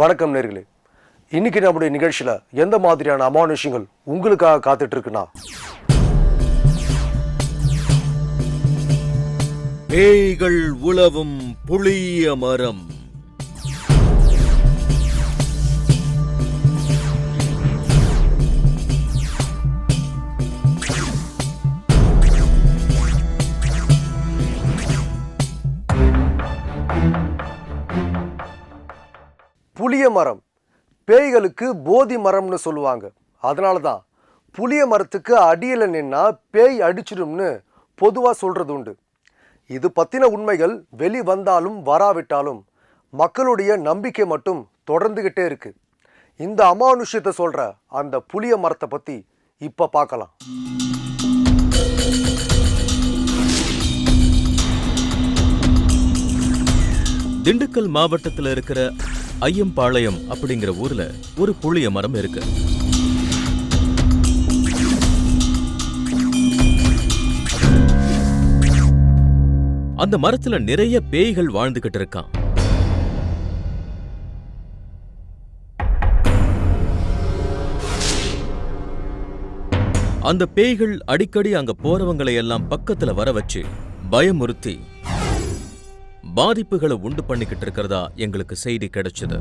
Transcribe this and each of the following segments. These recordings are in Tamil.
வணக்கம் நேர்களே. இன்னைக்கு நம்முடைய நிகழ்ச்சியில எந்த மாதிரியான அமானுஷ்யங்கள் உங்களுக்காக காத்துட்டு இருக்குன்னா, பேய்கள் உலவும் புளிய மரம். புளிய மரம் பேய்களுக்கு போதி மரம்னு சொல்லுவாங்க. அதனால தான் புளிய மரத்துக்கு அடியில் நின்னா பேய் அடிச்சிடும்னு பொதுவாக சொல்றது உண்டு. இது பற்றின உண்மைகள் வெளி வந்தாலும் வராவிட்டாலும் மக்களுடைய நம்பிக்கை மட்டும் தொடர்ந்துகிட்டே இருக்கு. இந்த அமானுஷ்யத்தை சொல்ற அந்த புளிய மரத்தை பற்றி இப்போ பார்க்கலாம். திண்டுக்கல் மாவட்டத்தில் இருக்கிற ஐயம்பாளையம் அப்படிங்கிற ஊர்ல ஒரு புளிய மரம் இருக்கு. அந்த மரத்துல நிறைய பேய்கள் வாழ்ந்துகிட்டு இருக்கான். அந்த பேய்கள் அடிக்கடி அங்க போறவங்களை எல்லாம் பக்கத்துல வர வச்சு பயமுறுத்தி பாதிப்புகளை உண்டு பண்ணிக்கிட்டு இருக்கிறதா எங்களுக்கு செய்தி கிடைச்சது.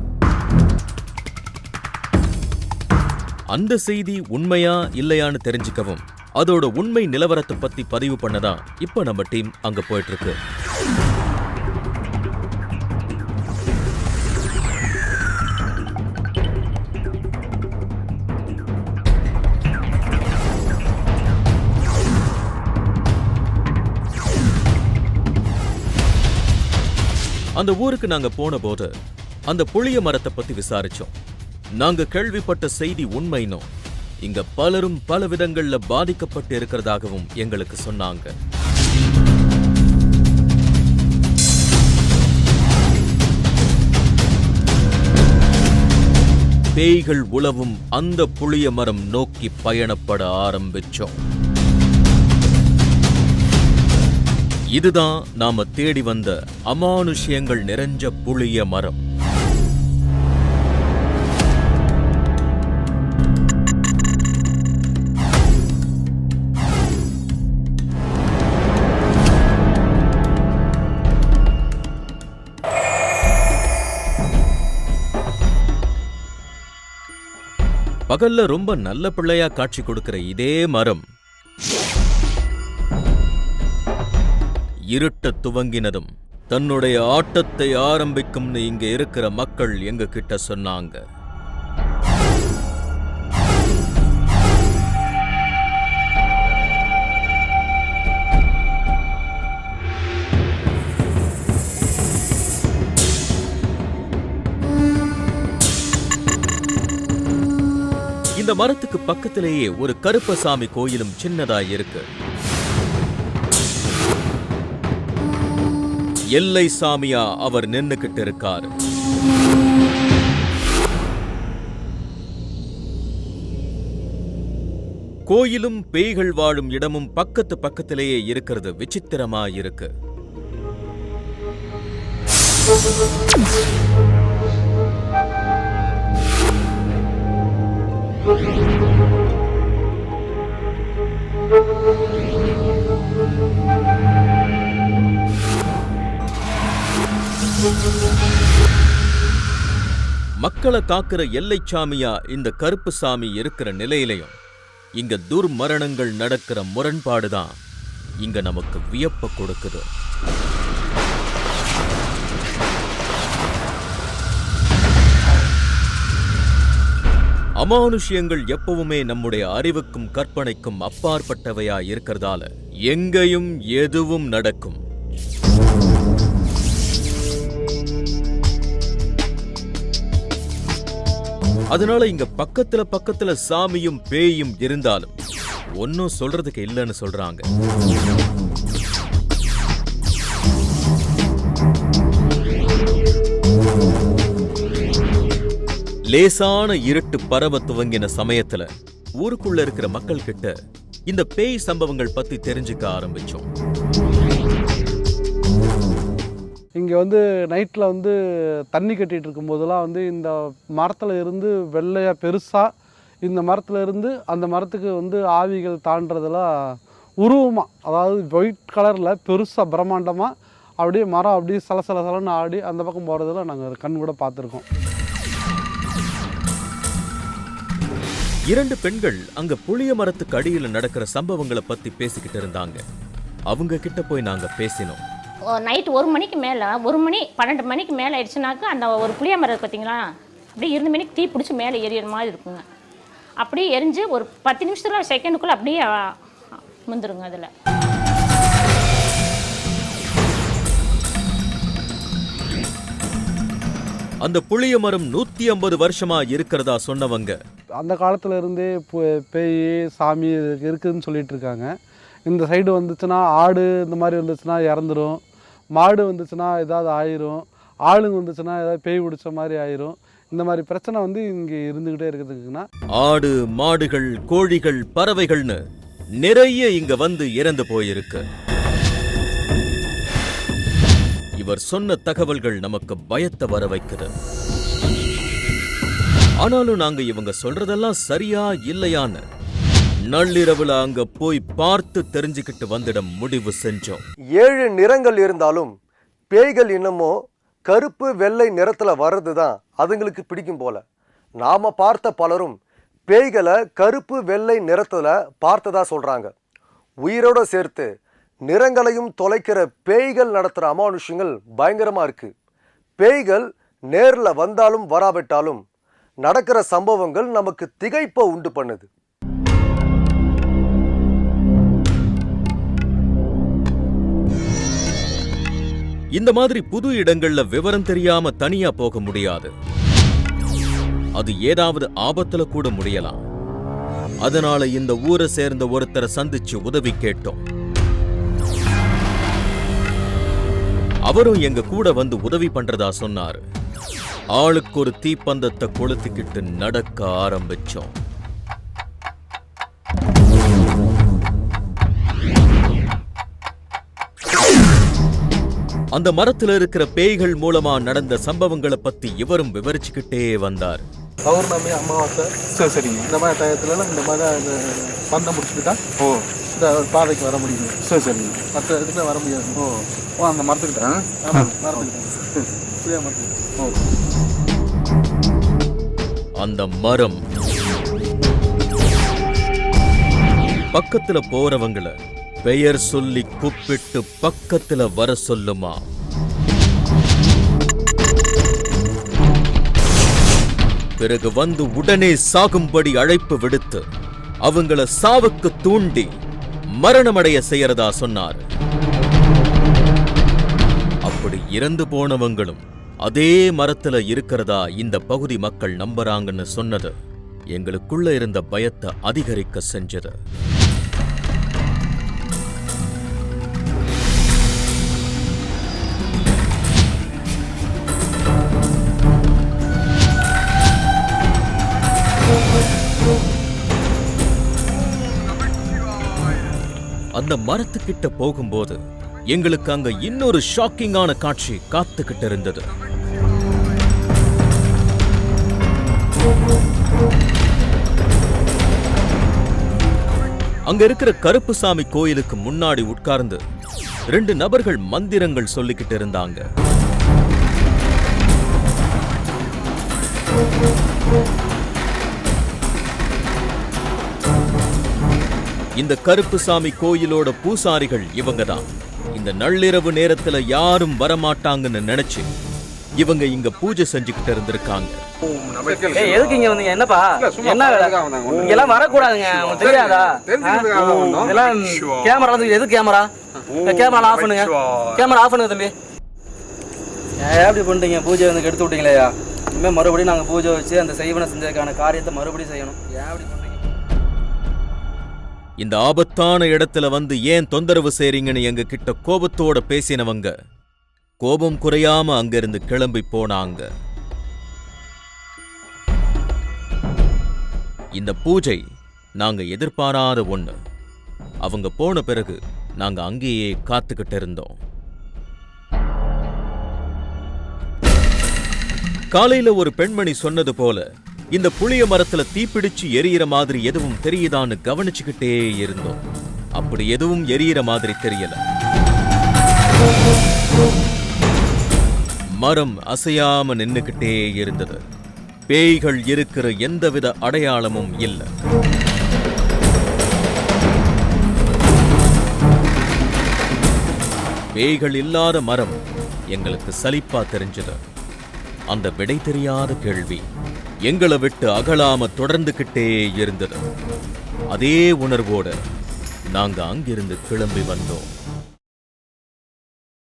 அந்த செய்தி உண்மையா இல்லையான்னு தெரிஞ்சுக்கவும் அதோட உண்மை நிலவரத்தை பத்தி பதிவு பண்ணதான் இப்ப நம்ம டீம் அங்க போயிட்டு இருக்கு. அந்த ஊருக்கு நாங்க போன போது அந்த புளிய மரத்தை பத்தி விசாரிச்சோம். நாங்க கேள்விப்பட்ட செய்தி உண்மைனும் இங்க பலரும் பல விதங்கள்ல பாதிக்கப்பட்டு இருக்கிறதாகவும் எங்களுக்கு சொன்னாங்க. பேய்கள் உலவும் அந்த புளிய மரம் நோக்கி பயணப்பட ஆரம்பிச்சோம். இதுதான் நாம தேடி வந்த அமானுஷ்யங்கள் நிறைஞ்ச புளிய மரம். பகல்ல ரொம்ப நல்ல பிள்ளையா காட்சி கொடுக்கிற இதே மரம் இருட்ட துவங்கினதும் தன்னுடைய ஆட்டத்தை ஆரம்பிக்கும்னு இங்க இருக்கிற மக்கள் எங்க கிட்ட சொன்னாங்க. இந்த மரத்துக்கு பக்கத்திலேயே ஒரு கருப்பசாமி கோயிலும் சின்னதா இருக்கு. எல்லை சாமியா அவர் நின்னுகிட்டு இருக்காரு. கோயிலும் பேய்கள் வாழும் இடமும் பக்கத்திலேயே இருக்கிறது விசித்திரமா இருக்கு. மக்களை காக்கிற எல்லைச்சாமியா இந்த கருப்பு சாமி இருக்கிற நிலையிலையும் இங்க துர்மரணங்கள் நடக்கிற முரண்பாடுதான் இங்க நமக்கு வியப்ப கொடுக்குது. அமானுஷ்யங்கள் எப்பவுமே நம்முடைய அறிவுக்கும் கற்பனைக்கும் அப்பாற்பட்டவையா இருக்கிறதால எங்கேயும் எதுவும் நடக்கும். அதனால இங்க பக்கத்துல சாமியும் பேயும் இருந்தாலும் ஒன்னும் சொல்றதுக்கு இல்லைன்னு சொல்றாங்க. லேசான இருட்டு பரவ துவங்கின சமயத்துல ஊருக்குள்ள இருக்கிற மக்கள் கிட்ட இந்த பேய் சம்பவங்கள் பத்தி தெரிஞ்சுக்க ஆரம்பிச்சோம். இங்கே வந்து நைட்டில் வந்து தண்ணி கட்டிகிட்டு இருக்கும்போதெல்லாம் வந்து இந்த மரத்தில் இருந்து வெள்ளையாக பெருசாக இந்த மரத்தில் இருந்து அந்த மரத்துக்கு வந்து ஆவிகள் தாண்டதெல்லாம் உருவமாக, அதாவது ஒயிட் கலரில் பெருசாக பிரம்மாண்டமாக அப்படியே மரம் அப்படியே சலசலன்னு ஆடி அந்த பக்கம் போகிறதெல்லாம் நாங்கள் கண் கூட பார்த்துருக்கோம். 2 பெண்கள் அங்க புளிய மரத்துக்கு அடியில நடக்கிற சம்பவங்களை பத்தி பேசிக்கிட்டு இருந்தாங்க. அவங்க கிட்ட போய் நாங்க பேசினோம். நைட் 1 மணிக்கு மேலே 1 மணி 12 மணிக்கு மேலே ஆயிடுச்சுனாக்கா அந்த ஒரு புளிய மரம் பார்த்தீங்களா அப்படியே 2 மணிக்கு தீ பிடிச்சி மேலே எரியற மாதிரி இருக்குங்க. அப்படியே எரிஞ்சு ஒரு 10 நிமிஷத்துல செகண்டுக்குள்ளே அப்படியே வந்துருங்க. அதில் அந்த புளிய மரம் 150 வருஷமா இருக்கிறதா சொன்னவங்க அந்த காலத்தில் இருந்தே பேய் சாமி இருக்குதுன்னு சொல்லிட்டு இருக்காங்க. இந்த சைடு வந்துச்சுன்னா ஆடு இந்த மாதிரி வந்துச்சுன்னா இறந்துடும், மாடு வந்துச்சுன்னா ஏதாவது ஆயிரும், ஆளுங்க வந்துச்சுன்னா ஏதாவது பேய் பிடிச்ச மாதிரி ஆயிரும். இந்த மாதிரி பிரச்சனை வந்து இங்கே இருந்துக்கிட்டே இருக்குதுங்கன்னா ஆடு மாடுகள் கோழிகள் பறவைகள்னு நிறைய இங்க வந்து இறந்து போயிருக்கு. இவர் சொன்ன தகவல்கள் நமக்கு பயத்தை வர வைக்குது. ஆனாலும் நாங்க இவங்க சொல்றதெல்லாம் சரியா இல்லையான்னு நள்ளிரவுல அங்க போய் பார்த்து தெரிஞ்சுக்கிட்டு வந்துட முடிவு செஞ்சோம். 7 நிறங்கள் இருந்தாலும் பேய்கள் இன்னமும் கருப்பு வெள்ளை நிறத்துல வர்றது தான் அதுங்களுக்கு பிடிக்கும் போல. நாம பார்த்த பலரும் பேய்களை கருப்பு வெள்ளை நிறத்துல பார்த்ததா சொல்றாங்க. உயிரோட சேர்த்து நிறங்களையும் தொலைக்கிற பேய்கள் நடத்துகிற அமானுஷங்கள் பயங்கரமாக இருக்குது. பேய்கள் நேரில் வந்தாலும் வராவிட்டாலும் நடக்கிற சம்பவங்கள் நமக்கு திகைப்பை உண்டு பண்ணுது. இந்த மாதிரி புது இடங்கள்ல விவரம் தெரியாம தனியா போக முடியாது. அது ஏதாவது ஆபத்துல கூட முடியலாம். அதனால இந்த ஊரை சேர்ந்த ஒருத்தரை சந்திச்சு உதவி கேட்டோம். அவரும் எங்க கூட வந்து உதவி பண்றதா சொன்னாரு. ஆளுக்கு ஒரு தீப்பந்தத்தை கொளுத்திக்கிட்டு நடக்க ஆரம்பிச்சோம். அந்த மரத்துல இருக்கிற பேய்கள் மூலமா நடந்த சம்பவங்களை பத்தி இவரும் விவரிச்சுக்கிட்டே வந்தார். பௌர்ணமி அமாவாசை சரிங்க இந்த மாதிரி டயத்துலலாம் இந்த மாதிரி இந்த பந்தம் முடிச்சுக்கிட்டா இந்த பாதைக்கு வர முடியும். சரிங்க மற்ற இடத்துல வர முடியாது. அந்த மரத்துக்கிட்ட அந்த மரம் பக்கத்துல போறவங்களை பெயர் சொல்லி கூப்பிட்டு பக்கத்துல வர சொல்லுமா. பிறகு வந்து உடனே சாகும்படி அழைப்பு விடுத்து அவங்கள சாவுக்கு தூண்டி மரணமடைய செய்யறதா சொன்னார். அப்படி இறந்து போனவங்களும் அதே மரத்துல இருக்கிறதா இந்த பகுதி மக்கள் நம்புறாங்கன்னு சொன்னது எங்களுக்குள்ள இருந்த பயத்தை அதிகரிக்க செஞ்சது. அந்த மரத்துக்கிட்ட போகும்போது எங்களுக்கு அங்க இன்னொரு ஷாக்கிங்கான காட்சி காத்துக்கிட்டு இருந்தது. அங்க இருக்கிற கருப்புசாமி கோயிலுக்கு முன்னாடி உட்கார்ந்து 2 நபர்கள் மந்திரங்கள் சொல்லிக்கிட்டு இருந்தாங்க. இந்த கருப்புசாமி கோயிலோட பூசாரிகள் இவங்க தான். இந்த நள்ளிரவு நேரத்துல யாரும் வரமாட்டாங்கன்னு நினைச்சு இவங்க இங்க பூஜை செஞ்சுக்கிட்டு இருந்திருக்காங்க. எதுக்கு இங்க வந்தீங்க? என்னப்பா என்ன இங்கெல்லாம் வரக்கூடாதுங்க, உங்களுக்கு தெரியாதா? இதெல்லாம் கேமரா வந்து எது கேமரா ஆஃப் பண்ணுங்க, கேமரா ஆஃப் பண்ணுங்க தம்பி. ஏன் அப்படி பண்ணிட்டீங்க? பூஜை வந்து கெடுத்து விட்டீங்களேயா? இனிமேல் மறுபடியும் நாங்கள் பூஜை வச்சு அந்த செய்வனை செஞ்சதுக்கான காரியத்தை மறுபடியும் செய்யணும். ஏன் அப்படி பண்ணுறீங்க? இந்த ஆபத்தான இடத்துல வந்து ஏன் தொந்தரவு செய்றீங்கன்னு எங்க கிட்ட கோபத்தோட பேசினவங்க கோபம் குறையாம அங்கிருந்து கிளம்பி போனாங்க. இந்த பூஜை நாங்க எதிர்பாராத ஒண்ணு. அவங்க போன பிறகு நாங்க அங்கேயே காத்துக்கிட்டு இருந்தோம். காலையில ஒரு பெண்மணி சொன்னது போல இந்த புளிய மரத்துல தீப்பிடிச்சு எரியிற மாதிரி எதுவும் தெரியுதான்னு கவனிச்சுக்கிட்டே இருந்தோம். அப்படி எதுவும் எரியிற மாதிரி தெரியல. மரம் அசையாம நின்னுக்கிட்டே இருந்தது. பேய்கள் இருக்கிற எந்தவித அடையாளமும் இல்லை. பேய்கள் இல்லாத மரம் எங்களுக்கு சலிப்பா தெரிஞ்சது. அந்த விடை தெரியாத கேள்வி எங்களை விட்டு அகலாம தொடர்ந்துகிட்டே இருந்தது. அதே உணர்வோடு நாங்க அங்கிருந்து கிளம்பி வந்தோம்.